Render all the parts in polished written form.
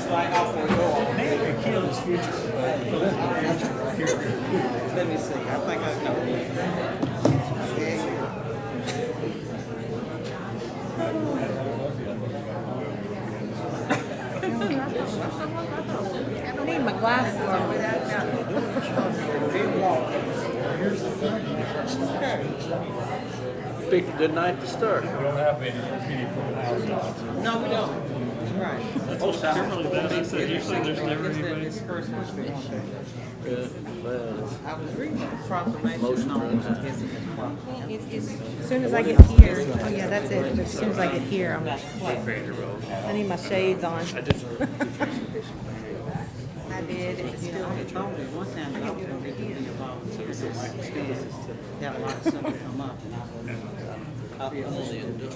That's like off the door. Man could kill his future. Political future right here. Let me see. I think I know. I need my glasses on. Here's the thing. Picked a good night to start. We don't have many from the house. No, we don't. Right. Most times. This first one we want that. Well, I was reading the proclamation. Motion. No, it's proclamation. As soon as I get here, oh yeah, that's it. As soon as I get here, I need my shades on. I did. It's still a voting. One time I was going to be a volunteer. Got a lot of stuff to come up. I'm only in the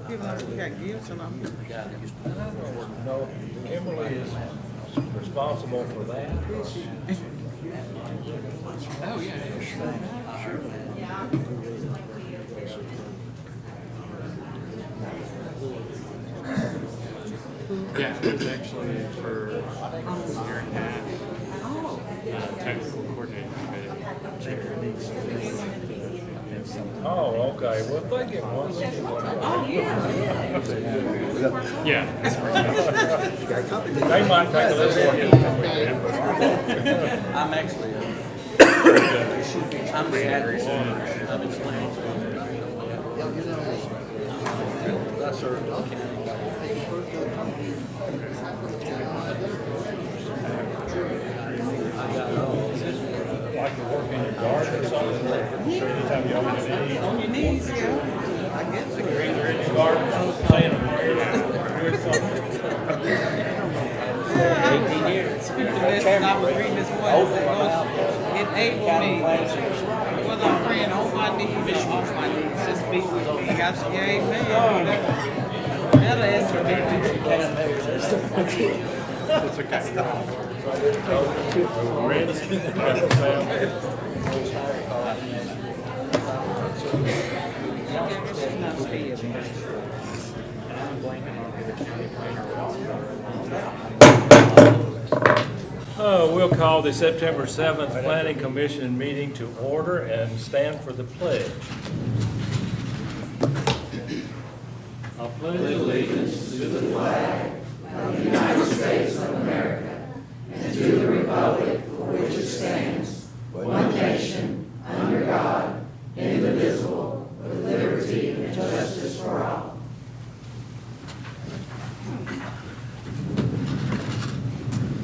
People know we got gifts and I'm. No, Kimberly is responsible for that. Oh, yeah. Yeah, it was actually for a year and a half. Technical coordinator. Oh, okay. Well, if they get one, they get one. Yeah. They might take a little more. I'm actually, I'm the address of explaining. That's her. Like to work in your garden or something. Anytime you open your knees. On your knees, yeah. I guess. The greens are in your garden, saying a prayer, doing something. 18 years. Scripture lesson I was reading this morning. It enable me, whether I'm praying on my knees or off my knees, just be with me. I said, yeah, amen. That'll answer me. It's okay. We'll call the September 7th Planning Commission meeting to order and stand for the pledge. I pledge allegiance to the flag of the United States of America and to the republic for which it stands, one nation, under God, indivisible, with liberty and justice for all.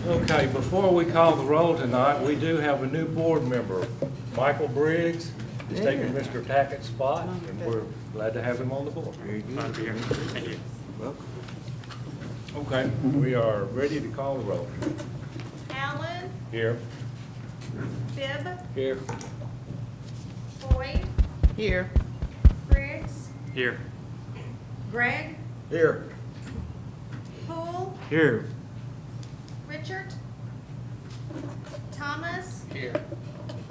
Okay, before we call the roll tonight, we do have a new board member, Michael Briggs. He's taking Mr. Tackett's spot, and we're glad to have him on the board. Glad to be here. Thank you. Okay, we are ready to call the roll. Allen, Here. Bibb, Here. Boyd, Here. Briggs, Here. Greg, Here. Poole, Here. Richard, Thomas, Here.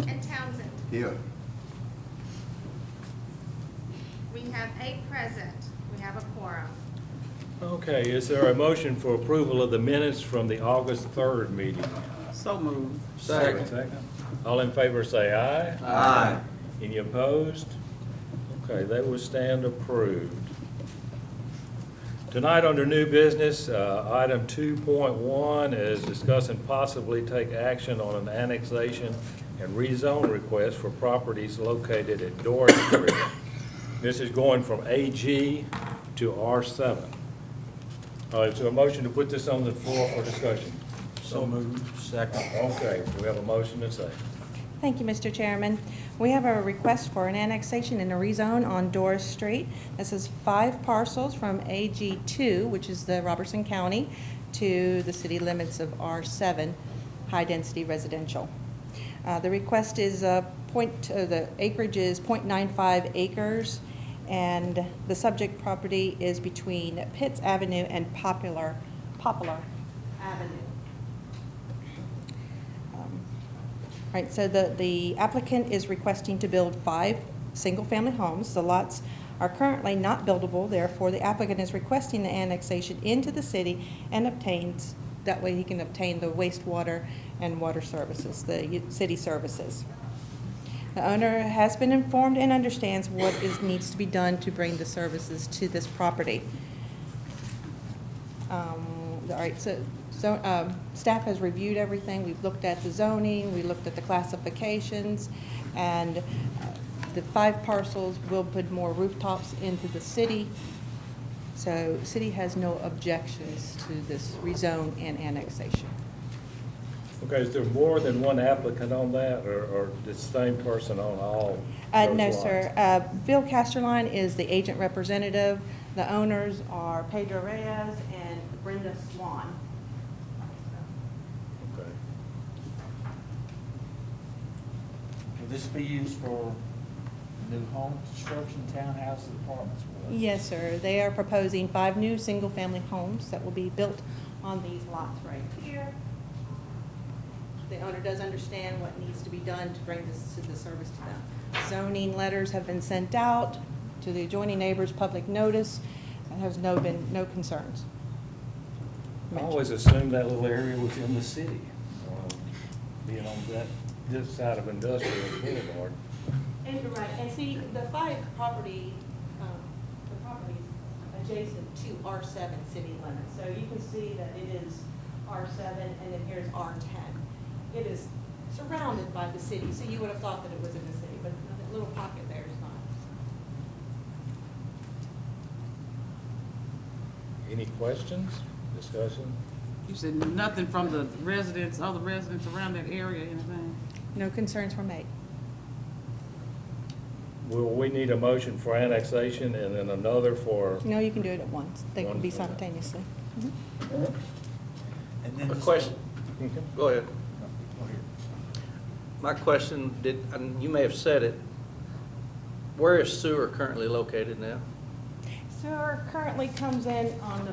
and Townsend. Here. We have 8 present. We have a quorum. Okay, is there a motion for approval of the minutes from the August 3rd meeting? So moved. Second. All in favor say aye. Aye. Any opposed? Okay, they will stand approved. Tonight under new business, item 2.1 is discuss and possibly take action on an annexation and rezone request for properties located at Doris Street. This is going from AG to R7. Is there a motion to put this on the floor for discussion? So moved. Second. Okay, we have a motion and a second. Thank you, Mr. Chairman. We have a request for an annexation and a rezone on Doris Street. This is 5 parcels from AG2, which is the Robertson County, to the city limits of R7, high-density residential. The request is the acreage is 0.95 acres, and the subject property is between Pitts Avenue and Poplar Avenue. Right, so the applicant is requesting to build 5 single-family homes. The lots are currently not buildable. Therefore, the applicant is requesting the annexation into the city and obtains, that way he can obtain the wastewater and water services, the city services. The owner has been informed and understands what needs to be done to bring the services to this property. All right, so staff has reviewed everything. We've looked at the zoning, we looked at the classifications, and the 5 parcels will put more rooftops into the city. So city has no objections to this rezone and annexation. Okay, is there more than one applicant on that, or the same person on all those No, lots? sir. Phil Casterline is the agent representative. The owners are Pedro Reyes and Brenda Swan. Okay. Will this be used for new home construction, townhouses, apartments? Yes, sir. They are proposing 5 new single-family homes that will be built on these lots right here. The owner does understand what needs to be done to bring this to the service to them. Zoning letters have been sent out to the adjoining neighbors, public notice, and there's been no concerns. I always assumed that little area was in the city, being on this side of Industrial Boulevard. And you're right, and see, the 5 properties adjacent to R7 city limits. So you can see that it is R7, and then here's R10. It is surrounded by the city, so you would have thought that it was in the city, but that little pocket there is not. Any questions, discussion? You said nothing from the residents, other residents around that area, anything? No concerns were made. Will we need a motion for annexation and then another for? No, you can do it at once. They can be One for that. simultaneously. And then A this- question, Okay. go ahead. Go ahead. My question, and you may have said it, where is sewer currently located now? Sewer currently comes in on the,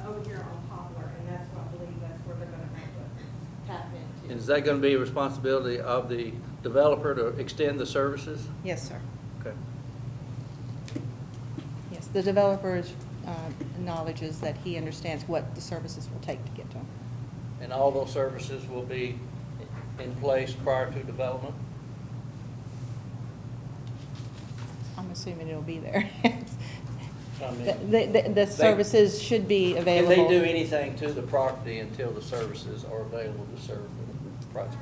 over here on Poplar, and that's what I believe that's where they're gonna have to tap into. Is that gonna be a responsibility of the developer to extend the services? Yes, sir. Okay. Yes, the developer acknowledges that he understands what the services will take to get to him. And all those services will be in place prior to development? I'm assuming it'll be there. I mean, The services should be Can available. they do anything to the property until the services are available to serve the project?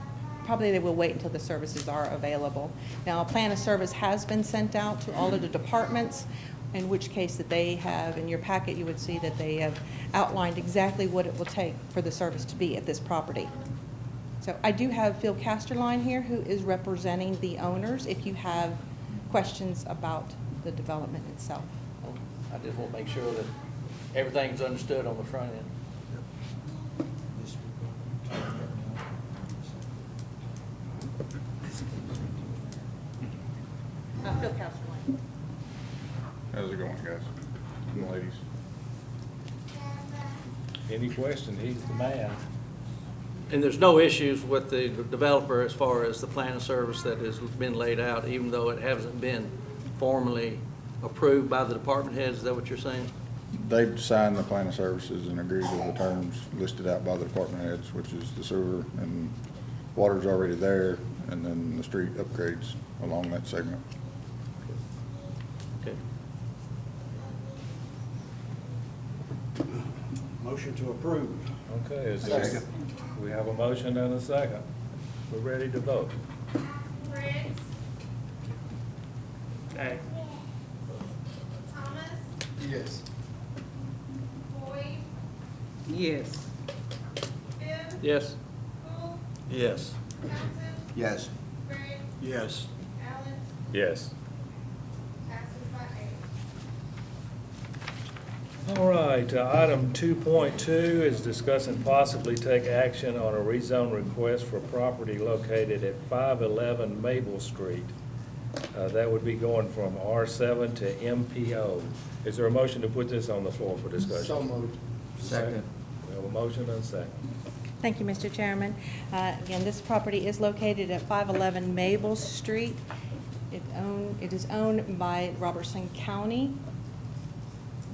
Probably they will wait until the services are available. Now, a plan of service has been sent out to all of the departments, in which case that they have, in your packet, you would see that they have outlined exactly what it will take for the service to be at this property. So I do have Phil Casterline here, who is representing the owners, if you have questions about the development itself. I just want to make sure that everything's understood on the front end. This will go. Phil Casterline. How's it going, guys and ladies? Any question? He's the man. And there's no issues with the developer as far as the plan of service that has been laid out, even though it hasn't been formally approved by the department heads? Is that what you're saying? They've signed the plan of services and agreed to the terms listed out by the department heads, which is the sewer and water's already there, and then the street upgrades along that segment. Okay. Motion to approve. Okay, Second. we have a motion and a second. We're ready to vote. Briggs, Aye. Thomas, Yes. Boyd, Yes. Bibb, Yes? Poole, Yes. Johnson, Yes. Gray, Yes. Yes. Allen, passes by 8. All right, item 2.2 is discuss and possibly take action on a rezone request for property located at 511 Maple Street. That would be going from R7 to MPO. Is there a motion to put this on the floor for discussion? So moved. Second. We have a motion and a second. Thank you, Mr. Chairman. Again, this property is located at 511 Maple Street. If It is owned by Robertson County.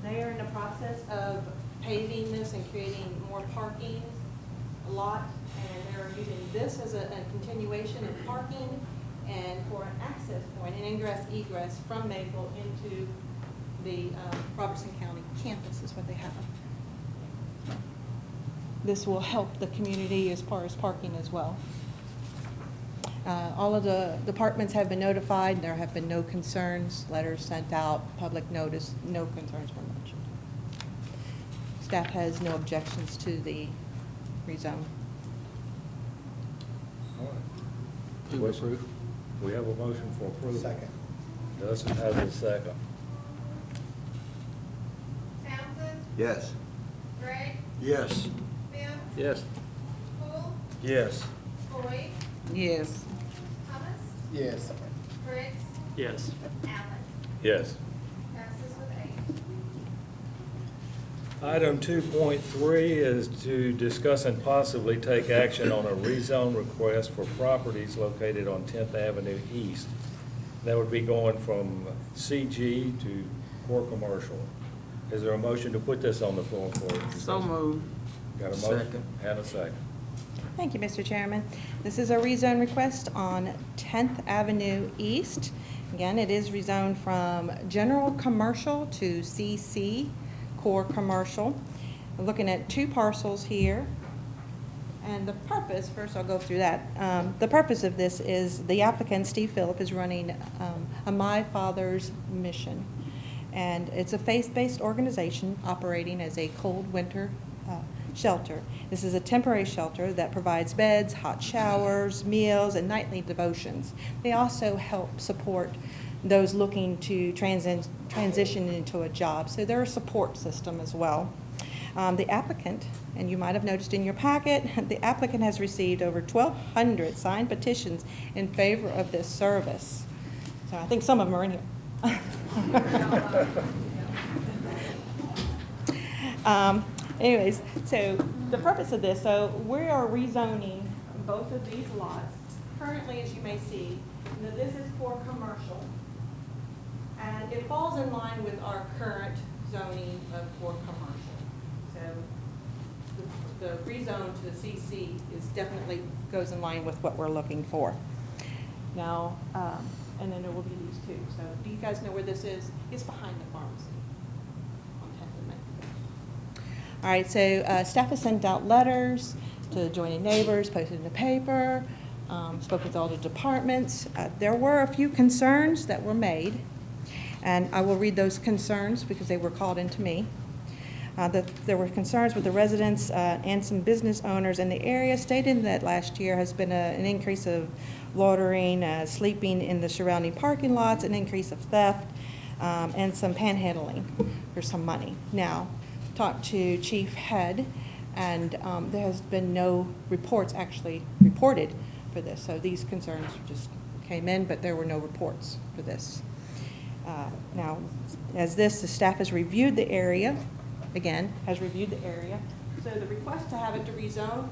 They are in the process of paving this and creating more parking lot, and they're using this as a continuation of parking and for an access point, an ingress egress from Maple into the Robertson County campus is what they have. This will help the community as far as parking as well. All of the departments have been notified. There have been no concerns, letters sent out, public notice, no concerns were mentioned. Staff has no objections to the rezone. All right. To approve. We have a motion for approval. Second. Dustin has a second. Townsend, Yes. Gregg, Yes. Bill, Yes. Poole, Yes. Boyd, Yes. Thomas, Yes. Briggs, Yes. Allen. Yes. Passes with 8. Item 2.3 is to discuss and possibly take action on a rezone request for properties located on 10th Avenue East. That would be going from CG to core commercial. Is there a motion to put this on the floor for discussion? So moved. Got a motion? Second. And a second. Thank you, Mr. Chairman. This is a rezone request on 10th Avenue East. Again, it is rezoned from general commercial to CC, core commercial. We're looking at 2 parcels here. And the purpose, first I'll go through that. The purpose of this is the applicant, Steve Phillip, is running a My Father's Mission. And it's a faith-based organization operating as a cold winter shelter. This is a temporary shelter that provides beds, hot showers, meals, and nightly devotions. They also help support those looking to transition into a job. So they're a support system as well. The applicant, and you might have noticed in your packet, the applicant has received over 1,200 signed petitions in favor of this service. So I think some of them are in here. Anyways, so the purpose of this, so we are rezoning both of these lots. Currently, as you may see, this is for commercial, and it falls in line with our current zoning of for commercial. So the rezone to CC is definitely goes in line with what we're looking for. Now, and then there will be these 2. So do you guys know where this is? It's behind the pharmacy on 10th and Main. All right, so staff has sent out letters to adjoining neighbors, posted in the paper, spoke with all the departments. There were a few concerns that were made, and I will read those concerns because they were called into me. There were concerns with the residents and some business owners in the area, stating that last year has been an increase of loitering, sleeping in the surrounding parking lots, an increase of theft, and some panhandling for some money. Now, talked to Chief Head, and there has been no reports actually reported for this. So these concerns just came in, but there were no reports for this. Now, as the staff has reviewed the area, again, has reviewed the area. So the request to have it to rezone,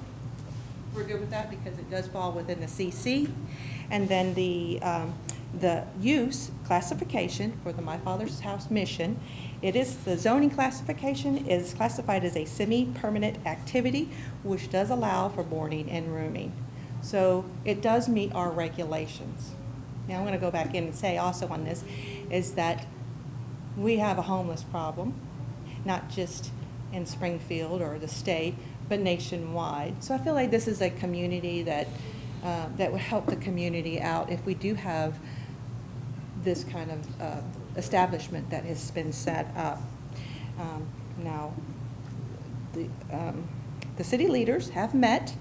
we're good with that because it does fall within the CC. And then the use classification for the My Father's House mission, the zoning classification is classified as a semi-permanent activity, which does allow for boarding and rooming. So it does meet our regulations. Now I'm going to go back in and say also on this is that we have a homeless problem, not just in Springfield or the state, but nationwide. So I feel like this is a community that would help the community out if we do have this kind of establishment that has been set up. Now, the city leaders have met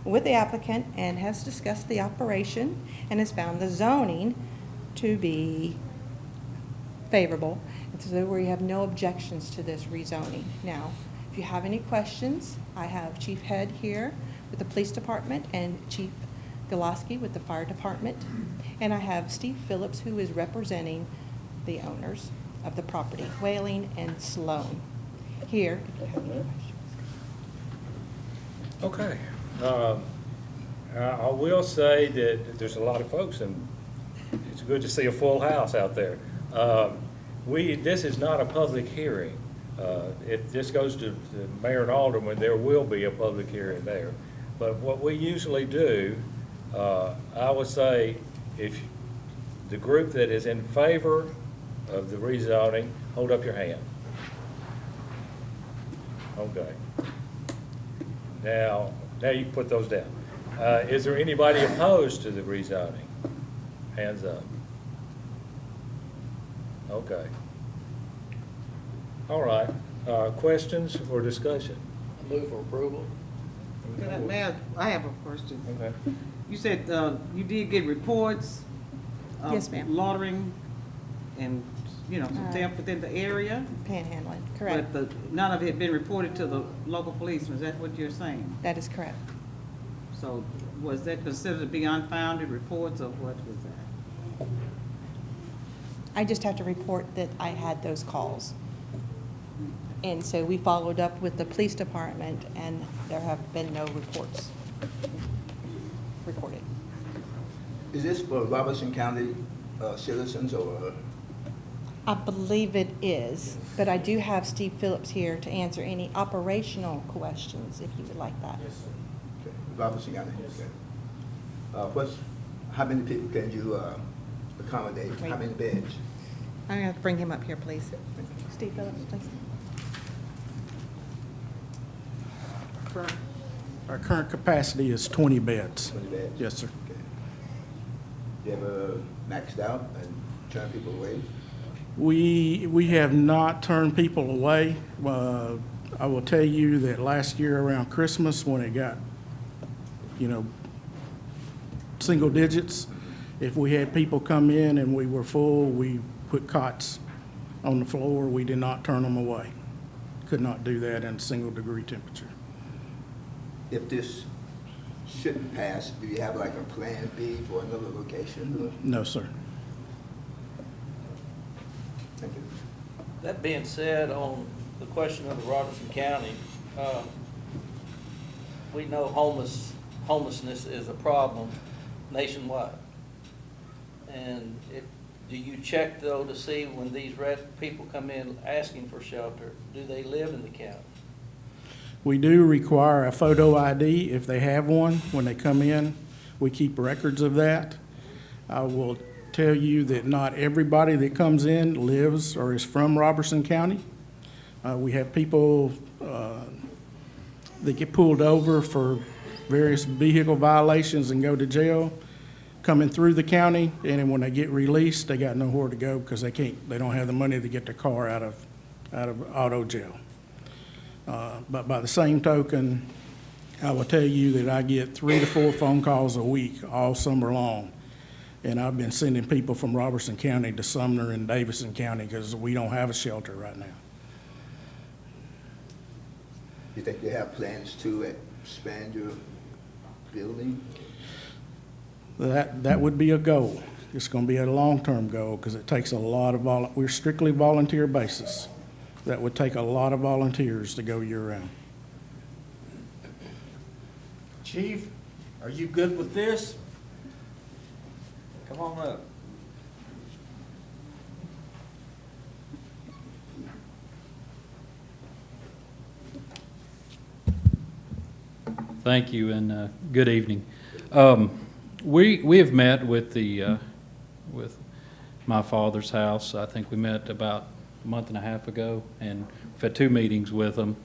with the applicant and has discussed the operation and has found the zoning to be favorable. And so we have no objections to this rezoning. Now, if you have any questions, I have Chief Head here with the police department and Chief Goloski with the fire department. And I have Steve Phillips, who is representing the owners of the property, Whaling and Sloan. Here, if you have any questions. Okay. I will say that there's a lot of folks, and It's good to see a full house out there. This is not a public hearing. If this goes to the mayor and alderman, there will be a public hearing there. But what we usually do, I would say, if the group that is in favor of the rezoning, hold up your hand. Okay. Now you can put those down. Is there anybody opposed to the rezoning? Hands up. Okay. All right. Questions or discussion? I move for approval. I have a question. Okay. You said you did get reports of Yes, ma'am. loitering and, some theft within the area, Panhandling, correct. but none of it had been reported to the local policeman. Is that what you're saying? That is correct. So was that considered to be unfounded reports, or what was that? I just have to report that I had those calls. And so we followed up with the police department, and there have been no reports reported. Is this for Robertson County citizens or? I believe it is, but I do have Steve Phillips here to answer any operational questions, if you would like that. Okay, Robertson County, okay. How many people can you accommodate? How many beds? I'm going to have to bring him up here, please. Steve Phillips, please. Our current capacity is 20 beds. 20 beds? Yes, sir. Okay. You ever maxed out and turned people away? We have not turned people away. I will tell you that last year around Christmas, when it got, single digits, if we had people come in and we were full, we put cots on the floor. We did not turn them away. Could not do that in single-degree temperature. If this shouldn't pass, do you have like a plan B for another location? Or? No, sir. Thank you. That being said, on the question of the Robertson County, we know homelessness is a problem nationwide. And do you check though to see when these people come in asking for shelter, do they live in the county? We do require a photo ID if they have one when they come in. We keep records of that. I will tell you that not everybody that comes in lives or is from Robertson County. We have people that get pulled over for various vehicle violations and go to jail coming through the county, and then when they get released, they got nowhere to go because they don't have the money to get their car out of auto jail. But by the same token, I will tell you that I get 3 to 4 phone calls a week all summer long. And I've been sending people from Robertson County to Sumner and Davidson County because we don't have a shelter right now. You think you have plans to expand your building? That would be a goal. It's going to be a long-term goal because it takes a lot of we're strictly volunteer basis. That would take a lot of volunteers to go year-round. Chief, are you good with this? Come on up. Thank you, and good evening. We have met with with my father's house. I think we met about a month and a half ago, and we've had 2 meetings with them.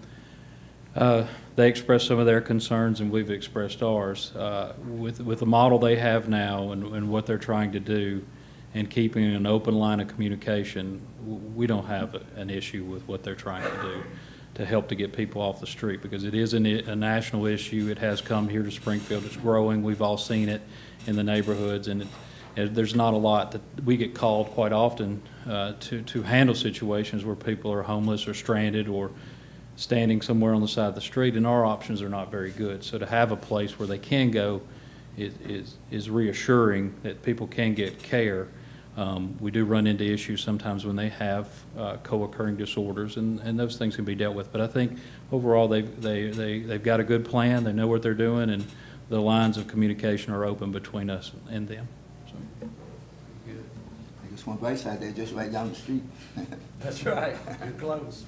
They expressed some of their concerns, and we've expressed ours. With the model they have now and what they're trying to do, and keeping an open line of communication, we don't have an issue with what they're trying to do to help to get people off the street, because it is a national issue. It has come here to Springfield. It's growing. We've all seen it in the neighborhoods, and there's not a lot that we get called quite often to handle situations where people are homeless or stranded or standing somewhere on the side of the street, and our options are not very good. So to have a place where they can go is reassuring that people can get care. We do run into issues sometimes when they have co-occurring disorders, and those things can be dealt with. But I think overall they've got a good plan. They know what they're doing, and the lines of communication are open between us and them. So. Good. on Brightside, they're just right down the street. That's right, you're close.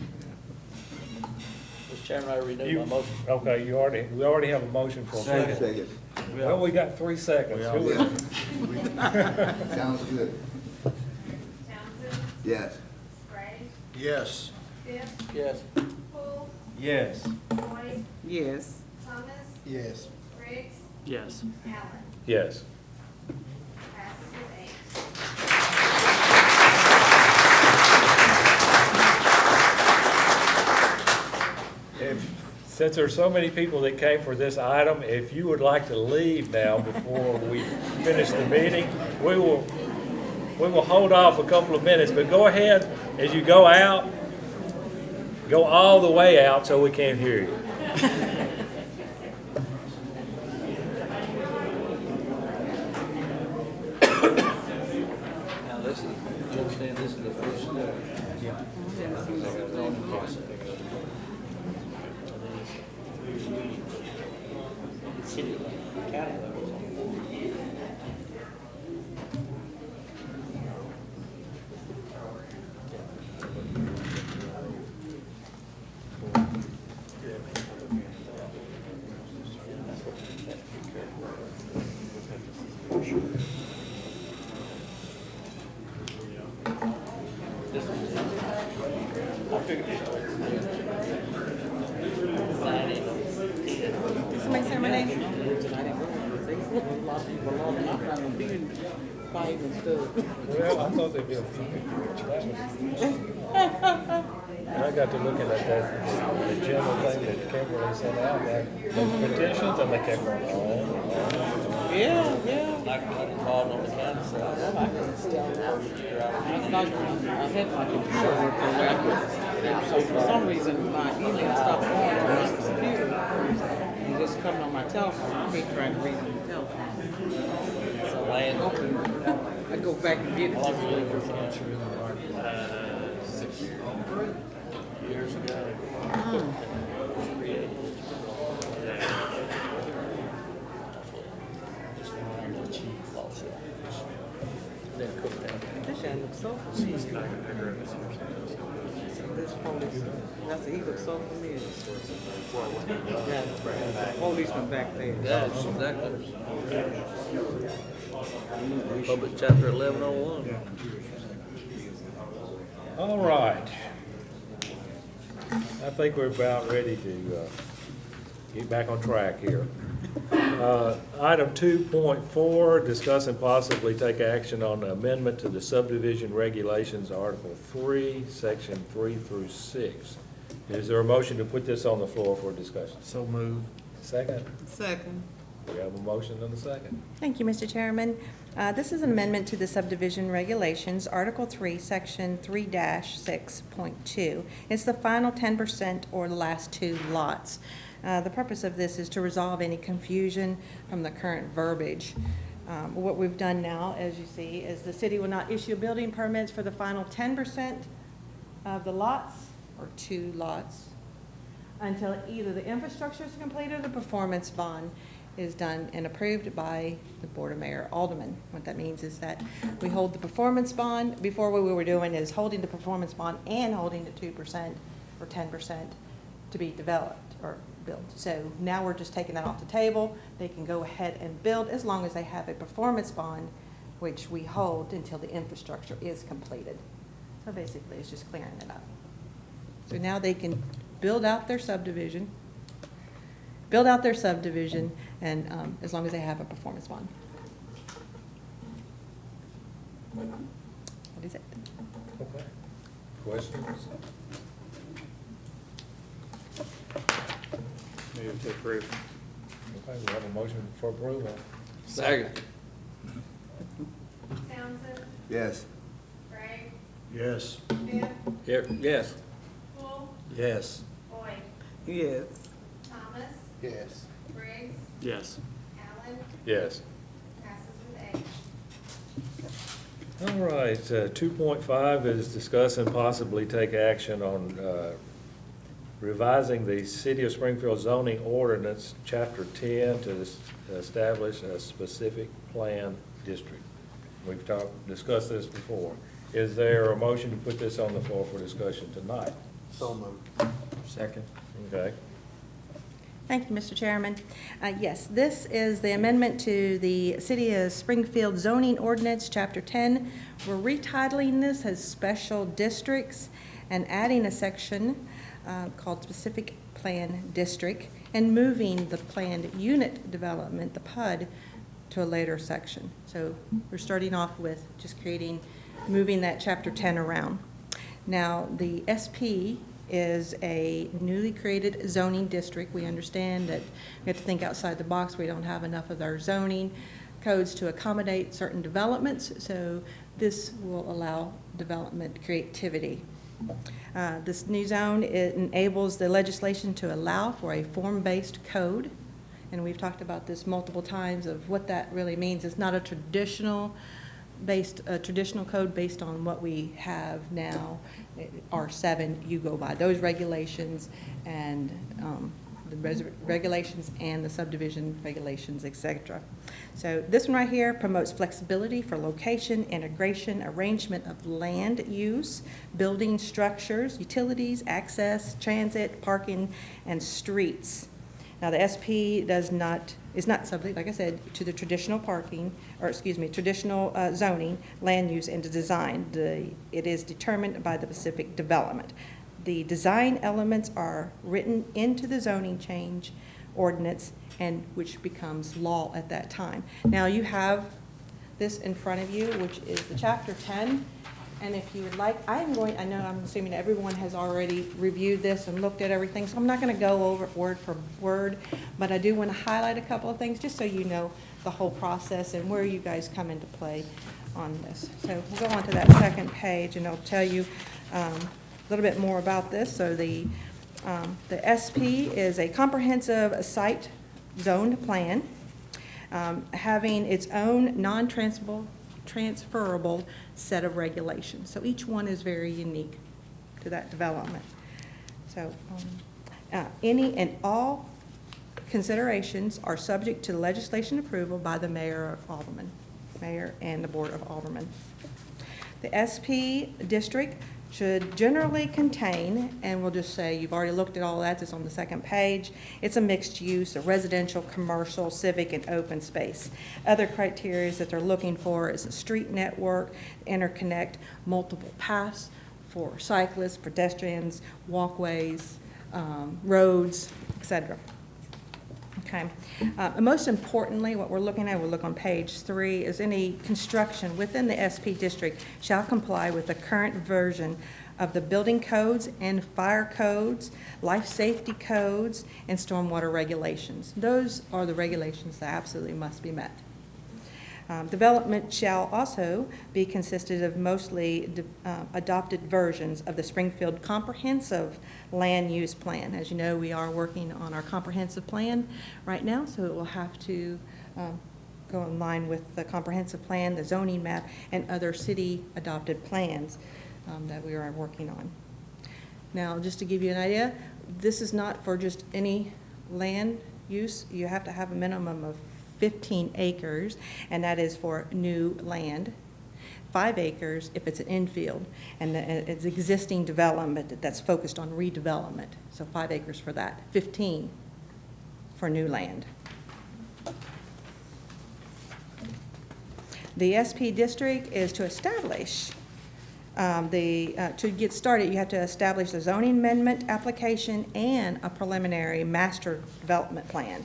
Mr. Chairman, I renew my motion. Okay, we already have a motion for a second. Second. Well, we got 3 seconds. Yeah. Who is it? Sounds good. Townsend, Yes. Gray, Yes. Bibb, Yes. Poole, Yes. Boyd, Yes. Thomas, Yes. Briggs, Yes. Allen. Yes. Passes with 8. Since there's so many people that came for this item, if you would like to leave now before we finish the meeting, we will hold off a couple of minutes, but go ahead, as you go out, go all the way out so we can't hear you. Now, this is, you understand, this is the first step. Yeah. Zoning process. City level, county level. Somebody say my name? Well, I thought there'd be a few people. And I got to looking at that, the general thing that Kimberly sent out, those petitions, and they kept going on. Yeah. Not involved on the county side. Well, I couldn't see all that. I thought I had my computer working, but I couldn't. So for some reason, my email stopped going to my computer. And just coming on my telephone. I hate trying to read on the telephone. So I go back and get it. Years ago. This guy looks so familiar. This police, that's he looks so familiar. Yeah, policeman back there. That's exactly. Public chapter 1101. All right. I think we're about ready to get back on track here. Item 2.4, discuss and possibly take action on the amendment to the subdivision regulations, Article 3, Section 3 through 6. Is there a motion to put this on the floor for discussion? So move. Second? Second. We have a motion and a second. Thank you, Mr. Chairman. This is an amendment to the subdivision regulations, Article 3, Section 3-6.2. It's the final 10% or the last 2 lots. The purpose of this is to resolve any confusion from the current verbiage. What we've done now, as you see, is the city will not issue building permits for the final 10% of the lots, or 2 lots, until either the infrastructure is completed or the performance bond is done and approved by the Board of Mayor Aldermen. What that means is that we hold the performance bond. Before, what we were doing is holding the performance bond and holding the 2% or 10% to be developed or built. So now we're just taking that off the table. They can go ahead and build as long as they have a performance bond, which we hold until the infrastructure is completed. So basically, it's just clearing it up. So now they can build out their subdivision, and as long as they have a performance bond. That is it. Okay. Questions? Move to approve. Okay, we have a motion for approval. Second. Townsend, Yes. Gray, Yes. Bibb, Yes. Poole, Yes. Boyd, Yes. Thomas, Yes. Briggs, Yes. Allen. Yes. Passes with 8. All right, 2.5 is discuss and possibly take action on revising the City of Springfield zoning ordinance, Chapter 10, to establish a specific plan district. We've discussed this before. Is there a motion to put this on the floor for discussion tonight? So moved. Second. Okay. Thank you, Mr. Chairman. Yes, this is the amendment to the City of Springfield zoning ordinance, Chapter 10. We're retitling this as special districts and adding a section called specific plan district and moving the planned unit development, the PUD, to a later section. So we're starting off with just moving that Chapter 10 around. Now, the SP is a newly created zoning district. We understand that we have to think outside the box. We don't have enough of our zoning codes to accommodate certain developments, so this will allow development creativity. This new zone, it enables the legislation to allow for a form-based code, and we've talked about this multiple times of what that really means. It's not a traditional code based on what we have now. R7, you go by those regulations and the regulations and the subdivision regulations, etc. So this one right here promotes flexibility for location, integration, arrangement of land use, building structures, utilities, access, transit, parking, and streets. Now, the SP is not subject, like I said, to the traditional traditional zoning, land use, and design. It is determined by the specific development. The design elements are written into the zoning change ordinance, and which becomes law at that time. Now, you have this in front of you, which is the Chapter 10. And if you would like, I'm assuming everyone has already reviewed this and looked at everything, so I'm not going to go over it word for word, but I do want to highlight a couple of things just so you know the whole process and where you guys come into play on this. So we'll go on to that second page, and I'll tell you a little bit more about this. So the SP is a comprehensive site zoned plan, having its own transferable set of regulations. So each one is very unique to that development. So any and all considerations are subject to legislation approval by the mayor and the board of aldermen. The SP district should generally contain, and we'll just say, you've already looked at all that, it's on the second page, it's a mixed use, a residential, commercial, civic, and open space. Other criteria that they're looking for is a street network, interconnect multiple paths for cyclists, pedestrians, walkways, roads, etc. Okay. And most importantly, what we're looking at, we'll look on page 3, is any construction within the SP district shall comply with the current version of the building codes and fire codes, life safety codes, and stormwater regulations. Those are the regulations that absolutely must be met. Development shall also be consisted of mostly adopted versions of the Springfield Comprehensive Land Use Plan. As you know, we are working on our comprehensive plan right now, so it will have to go in line with the comprehensive plan, the zoning map, and other city adopted plans that we are working on. Now, just to give you an idea, this is not for just any land use. You have to have a minimum of 15 acres, and that is for new land. 5 acres if it's an infield, and it's existing development that's focused on redevelopment. So 5 acres for that, 15 for new land. The SP district is to establish to get started, you have to establish the zoning amendment application and a preliminary master development plan.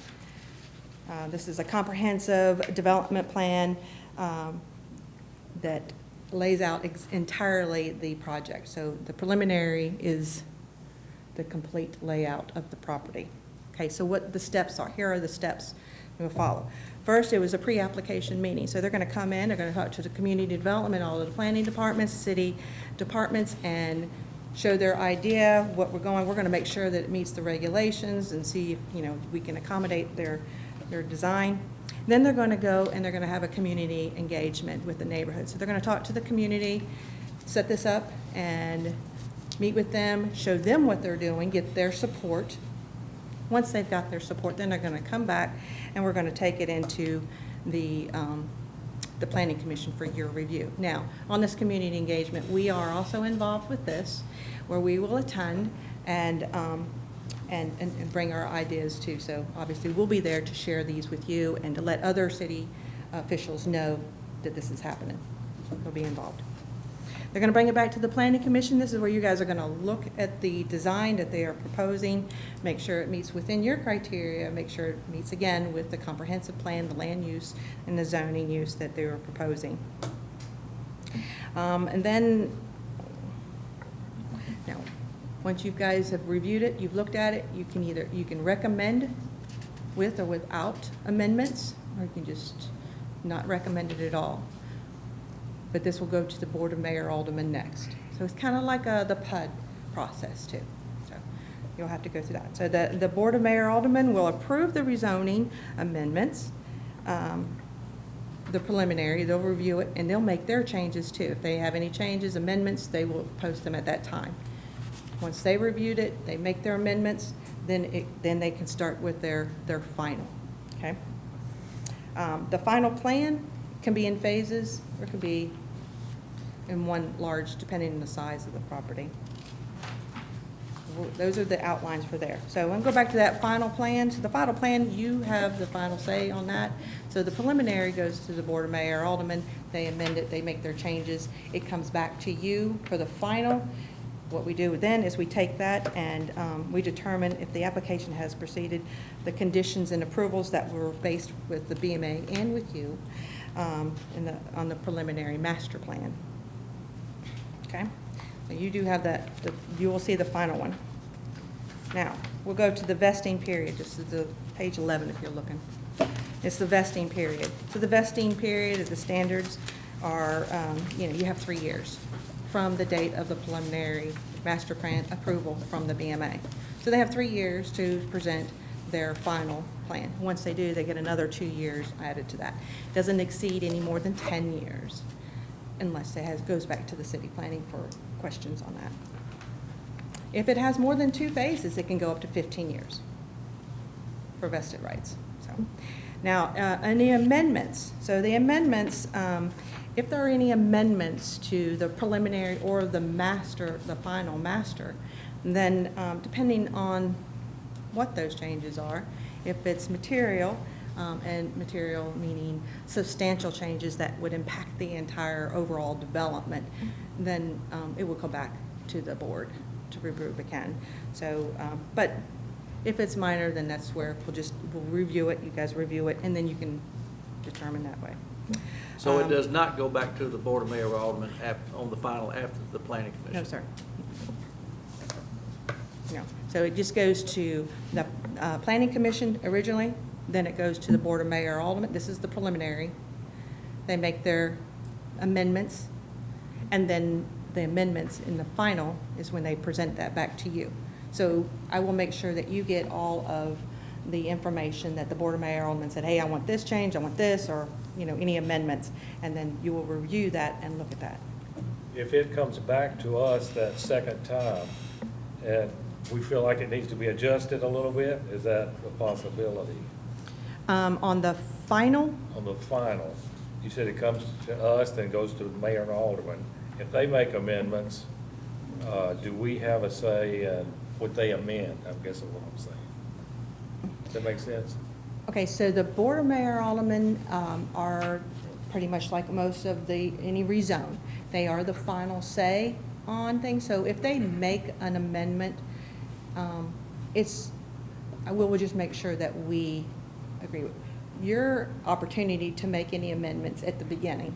This is a comprehensive development plan that lays out entirely the project. So the preliminary is the complete layout of the property. Okay, so what the steps are, here are the steps we'll follow. First, it was a pre-application meeting. So they're going to come in, they're going to talk to the community development, all of the planning departments, city departments, and show their idea, what we're going to make sure that it meets the regulations and see if, we can accommodate their design. Then they're going to go and they're going to have a community engagement with the neighborhood. So they're going to talk to the community, set this up, and meet with them, show them what they're doing, get their support. Once they've got their support, then they're going to come back and we're going to take it into the the Planning Commission for your review. Now, on this community engagement, we are also involved with this, where we will attend and bring our ideas too. So obviously, we'll be there to share these with you and to let other city officials know that this is happening. We'll be involved. They're going to bring it back to the Planning Commission. This is where you guys are going to look at the design that they are proposing, make sure it meets within your criteria, make sure it meets again with the comprehensive plan, the land use, and the zoning use that they are proposing. And then, now, once you guys have reviewed it, you've looked at it, you can recommend with or without amendments, or you can just not recommend it at all. But this will go to the Board of Mayor Aldermen next. So it's kind of like the PUD process too. So you'll have to go through that. So the Board of Mayor Aldermen will approve the rezoning amendments, the preliminary, they'll review it, and they'll make their changes too. If they have any changes, amendments, they will post them at that time. Once they reviewed it, they make their amendments, then they can start with their final, okay? The final plan can be in phases, or it can be in one large, depending on the size of the property. Those are the outlines for there. So I'm going to go back to that final plan. So the final plan, you have the final say on that. So the preliminary goes to the Board of Mayor Aldermen. They amend it, they make their changes. It comes back to you for the final. What we do then is we take that and we determine if the application has proceeded, the conditions and approvals that were based with the BMA and with you on the preliminary master plan. Okay, so you do have that. You will see the final one. Now we'll go to the vesting period. This is the page 11 if you're looking. It's the vesting period. So the vesting period of the standards are, you have 3 years from the date of the preliminary master plan approval from the BMA. So they have 3 years to present their final plan. Once they do, they get another 2 years added to that. Doesn't exceed any more than 10 years unless it goes back to the city planning for questions on that. If it has more than 2 phases, it can go up to 15 years for vested rights. So now, any amendments. So the amendments, if there are any amendments to the preliminary or the final master, then depending on what those changes are, if it's material, and material meaning substantial changes that would impact the entire overall development, then it will go back to the board to review again. So, but if it's minor, then that's where we'll review it, you guys review it, and then you can determine that way. So it does not go back to the Board of Mayor Aldermen on the final after the Planning Commission? No, sir. No. So it just goes to the Planning Commission originally, then it goes to the Board of Mayor Aldermen. This is the preliminary. They make their amendments, and then the amendments in the final is when they present that back to you. So I will make sure that you get all of the information that the Board of Mayor Aldermen said, hey, I want this change, I want this, or any amendments, and then you will review that and look at that. If it comes back to us that second time and we feel like it needs to be adjusted a little bit, is that a possibility? On the final, On the final, you said it comes to us, then goes to the mayor and alderman. If they make amendments, do we have a say in what they amend? I guess is what I'm saying. Does that make sense? okay, so the Board of Mayor Aldermen are pretty much like most of any rezone. They are the final say on things. So if they make an amendment, we'll just make sure that we agree with your opportunity to make any amendments at the beginning.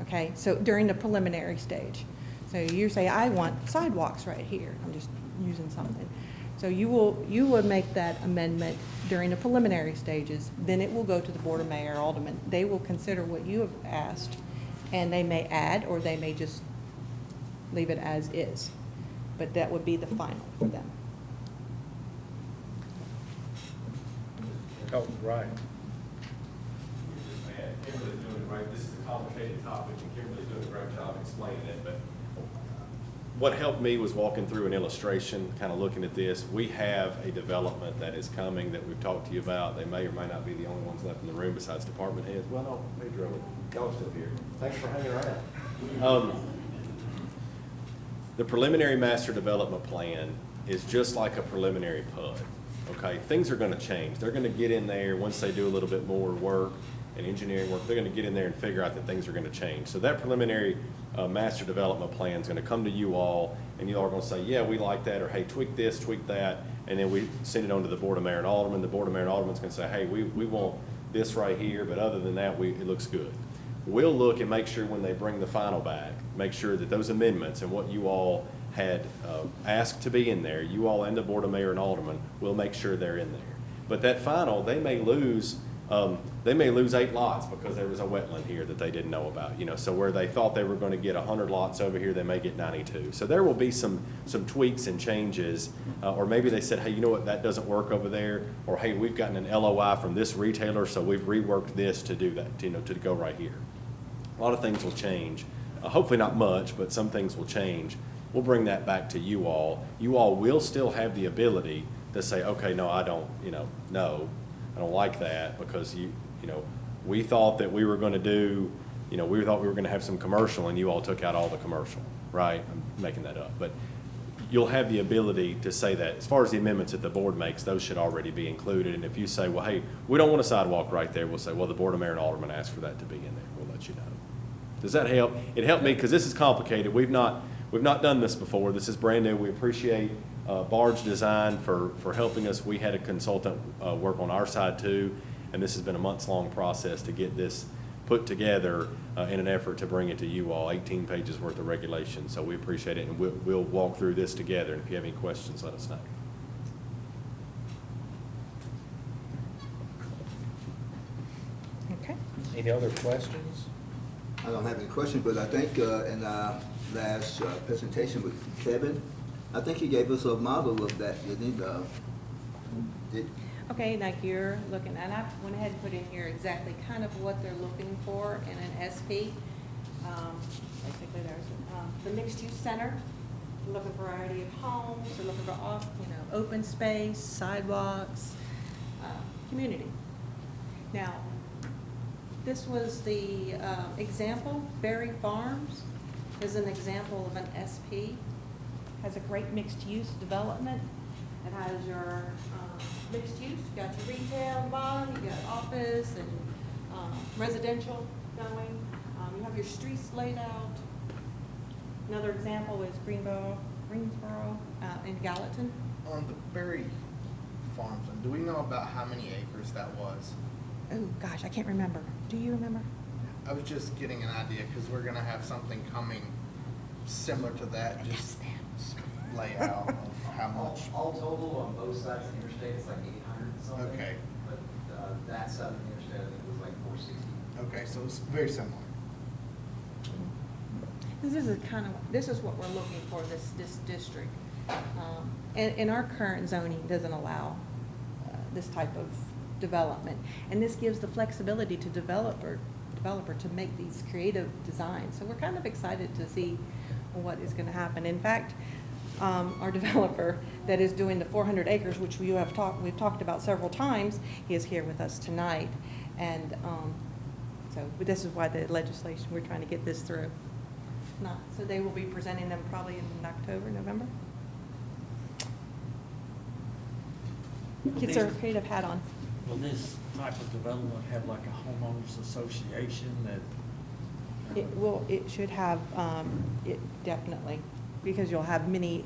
Okay, so during the preliminary stage. So you say, I want sidewalks right here. I'm just using something. So you would make that amendment during the preliminary stages. Then it will go to the Board of Mayor Aldermen. They will consider what you have asked, and they may add, or they may just leave it as is. But that would be the final for them. Oh, right. Kimberly's doing it right. This is a complicated topic, and Kimberly's doing a great job explaining it, but what helped me was walking through an illustration, kind of looking at this. We have a development that is coming that we've talked to you about. They may or may not be the only ones left in the room besides department heads. Well, no, Pedro, y'all are still here. Thanks for hanging around. The preliminary master development plan is just like a preliminary PUD. Okay, things are going to change. They're going to get in there once they do a little bit more work and engineering work. They're going to get in there and figure out that things are going to change. So that preliminary master development plan is going to come to you all, and you all are going to say, yeah, we like that, or hey, tweak this, tweak that, and then we send it on to the Board of Mayor and Alderman. The Board of Mayor and Alderman is going to say, hey, we want this right here, but other than that, it looks good. We'll look and make sure when they bring the final back, make sure that those amendments and what you all had asked to be in there, you all and the Board of Mayor and Alderman will make sure they're in there. But that final, they may lose 8 lots because there was a wetland here that they didn't know about. So where they thought they were going to get 100 lots over here, they may get 92. So there will be some tweaks and changes, or maybe they said, hey, you know what, that doesn't work over there, or hey, we've gotten an LOI from this retailer, so we've reworked this to do that, to go right here. A lot of things will change. Hopefully not much, but some things will change. We'll bring that back to you all. You all will still have the ability to say, okay, no, I don't, no, I don't like that, because we thought that we were going to do, we thought we were going to have some commercial, and you all took out all the commercial, right? I'm making that up, but you'll have the ability to say that. As far as the amendments that the board makes, those should already be included. And if you say, well, hey, we don't want a sidewalk right there, we'll say, well, the Board of Mayor and Alderman asked for that to be in there. We'll let you know. Does that help? It helped me because this is complicated. We've not done this before. This is brand new. We appreciate Bard's Design for helping us. We had a consultant work on our side too, and this has been a months-long process to get this put together in an effort to bring it to you all. 18 pages worth of regulations, so we appreciate it, and we'll walk through this together. And if you have any questions, let us know. Okay. Any other questions? I don't have any questions, but I think in our last presentation with Kevin, I think he gave us a model of that, didn't he? Okay, like you're looking, and I went ahead and put in here exactly kind of what they're looking for in an SP. Basically, there's the mixed-use center, looking for a variety of homes, they're looking for open space, sidewalks, community. Now, this was the example. Berry Farms is an example of an SP. Has a great mixed-use development. It has your mixed use, you got your retail on the bottom, you got office and residential going. You have your streets laid out. Another example is Greensboro and Gallatin. On the Berry Farms, do we know about how many acres that was? Oh gosh, I can't remember. Do you remember? I was just getting an idea because we're going to have something coming similar to that. Just layout of how much. All total on both sides of the interstate, it's like 800 something. Okay. But that side of the interstate, I think, was like 460. Okay, so it's very similar. This is what we're looking for, this district. And our current zoning doesn't allow this type of development. And this gives the flexibility to developer to make these creative designs. So we're kind of excited to see what is going to happen. In fact, our developer that is doing the 400 acres, which we've talked about several times, he is here with us tonight. And so this is why the legislation, we're trying to get this through. So they will be presenting them probably in October, November. Get their creative hat on. Will this type of development have like a homeowners association that? It should have, it definitely, because you'll have many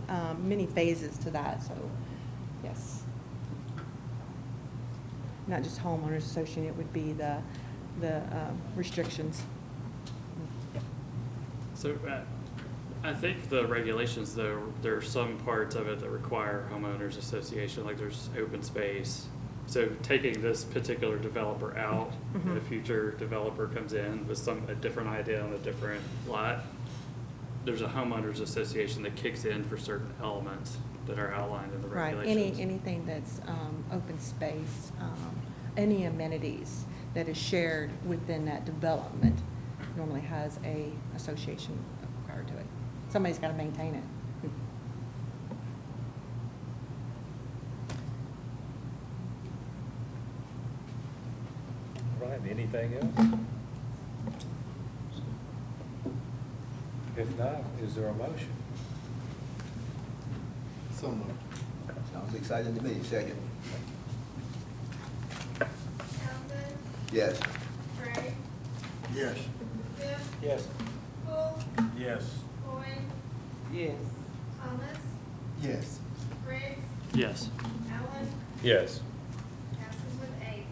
phases to that, so, yes. Not just homeowners association, it would be the restrictions. So I think the regulations, though, there are some parts of it that require homeowners association, like there's open space. So taking this particular developer out, and a future developer comes in with a different idea on a different lot, there's a homeowners association that kicks in for certain elements that are outlined in the regulations. Right, anything that's open space, any amenities that is shared within that development normally has a association required to it. Somebody's got to maintain it. right, anything else? If not, is there a motion? So moved. Sounds exciting to me. Second. Townsend, Yes. Gray, Yes. Smith, Yes. Poole, Yes. Boyd, Yes. Thomas, Yes. Briggs, Yes. Allen, Yes. passes with 8.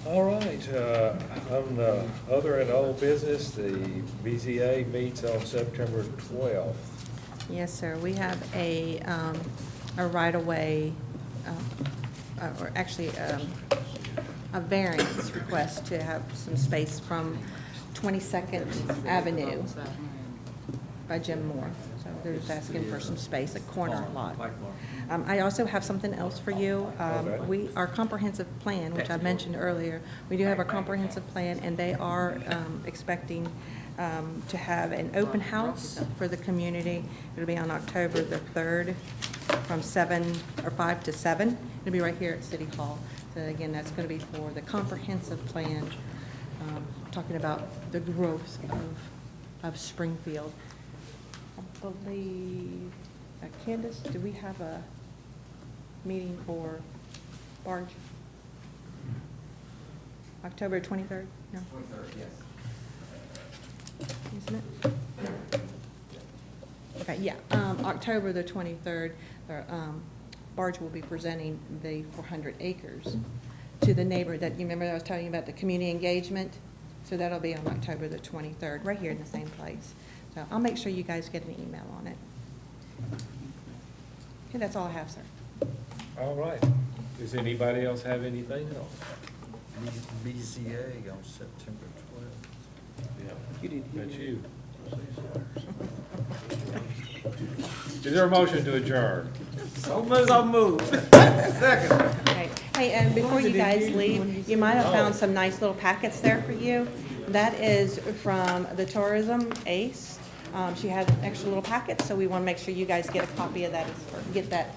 All right, on the other and old business, the BZA meets on September 12th. Yes, sir. We have a right-of-way, or actually, a variance request to have some space from 22nd Avenue by Jim Moore. So they're just asking for some space, a corner lot. I also have something else for you. Our comprehensive plan, which I mentioned earlier, we do have a comprehensive plan, and they are expecting to have an open house for the community. It'll be on October the 3rd from 5 to 7. It'll be right here at City Hall. So again, that's going to be for the comprehensive plan, talking about the growth of Springfield. I believe, Candace, do we have a meeting for Barge? October 23rd? No? 23rd, yes. Isn't it? Okay, yeah, October the 23rd, Barge will be presenting the 400 acres to the neighbor that, you remember I was telling you about the community engagement? So that'll be on October the 23rd, right here in the same place. So I'll make sure you guys get an email on it. Okay, that's all I have, sir. All right. Does anybody else have anything else? BZA on September 12th. Yeah, that's you. Is there a motion to adjourn? So move. Okay. Hey, and before you guys leave, you might have found some nice little packets there for you. That is from the tourism ace. She had an extra little packet, so we want to make sure you guys get a copy of that, or get that.